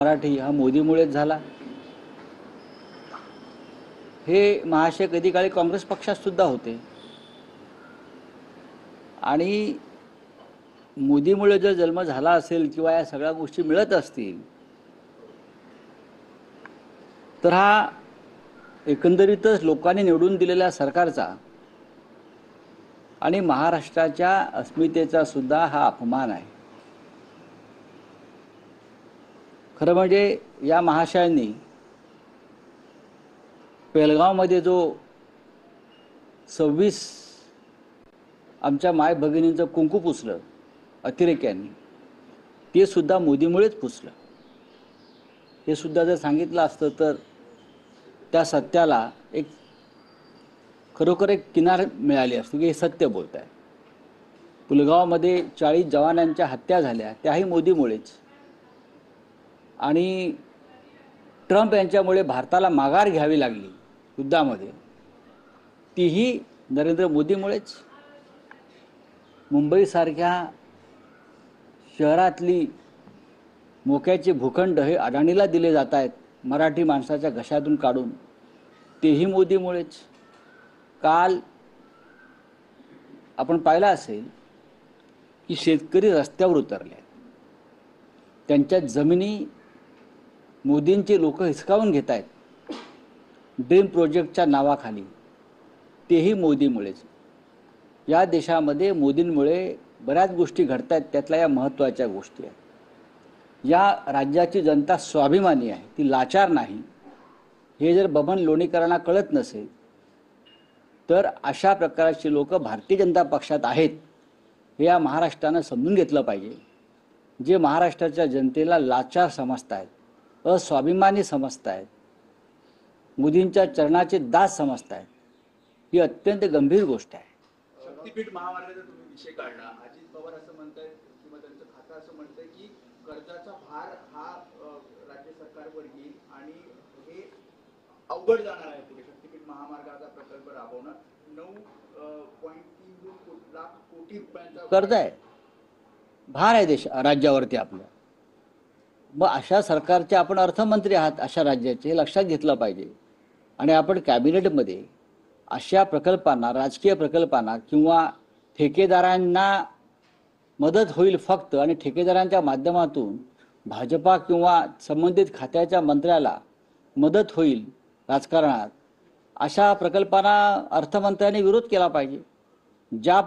मराठी हा मोदीमुळेच झाला। हे महाशय कधी काळी काँग्रेस पक्षात सुद्धा होते आणि मोदीमुळे जर जन्म झाला असेल किंवा या सगळ्या गोष्टी मिळत असतील तर हा एकंदरीतच लोकांनी निवडून दिलेल्या सरकारचा आणि महाराष्ट्राच्या अस्मितेचा सुद्धा हा अपमान आहे। खरं म्हणजे या महाशयांनी पेलगावमध्ये जो 26 आमच्या माय भगिनींचं कुंकू पुसलं अतिरेक्यांनी, ते सुद्धा मोदीमुळेच पुसलं। हे सुद्धा जर सांगितलं असतं तर त्या सत्याला एक खरोखर एक किनार मिळाली असती की हे सत्य बोलत आहे। पुलगावमध्ये 40 जवानांच्या हत्या झाल्या त्याही मोदीमुळेच, आणि ट्रम्प यांच्यामुळे भारताला माघार घ्यावी लागली युद्धामध्ये, तीही नरेंद्र मोदीमुळेच। मुंबईसारख्या शहरातली मोक्याचे भूखंड हे अडाणीला दिले जात आहेत मराठी माणसाच्या घशातून काढून, तेही मोदीमुळेच। काल आपण पाहिलं असेल की शेतकरी रस्त्यावर उतरले आहेत, त्यांच्या जमिनी मोदींचे लोक हिसकावून घेत आहेत ड्रीम प्रोजेक्टच्या नावाखाली, तेही मोदीमुळेच। या देशामध्ये मोदींमुळे बऱ्याच गोष्टी घडत आहेत, त्यातल्या या महत्त्वाच्या गोष्टी आहेत। या राज्याची जनता स्वाभिमानी आहे, ती लाचार नाही। हे जर बबन लोणीकरांना कळत नसेल तर अशा प्रकारचे लोक भारतीय जनता पक्षात आहेत हे या महाराष्ट्रानं समजून घेतलं पाहिजे। जे महाराष्ट्राच्या जनतेला लाचार समजतायत, अस्वाभिमानी समजतायत, मोदींच्या चरणाचे दास समजतायत, ही अत्यंत गंभीर गोष्ट आहे। शक्तीपीठ महामार्गाचा तुम्ही विषय काढला। अजित पवार असं म्हणतायत किंवा त्यांचं खातं असं म्हणतंय की कर्जाचा भार हा राज्य सरकारवर येईल आणि हे अवघड जाणार आहे पुढे शक्तीपीठ महामार्गाचा प्रकल्प राबवणं। 9.32 लाख कोटी रुपयांचा कर्ज आहे, भार आहे राज्यावरती आपलं। मग अशा सरकारचे आपण अर्थमंत्री आहात, अशा राज्याचे, हे लक्षात घेतलं पाहिजे। आणि आपण कॅबिनेटमध्ये अशा प्रकल्पांना, राजकीय प्रकल्पांना किंवा ठेकेदारांना मदत होईल फक्त, आणि ठेकेदारांच्या माध्यमातून भाजपा किंवा संबंधित खात्याच्या मंत्र्याला मदत होईल राजकारणात, अशा प्रकल्पांना अर्थमंत्र्यांनी विरोध केला पाहिजे। ज्या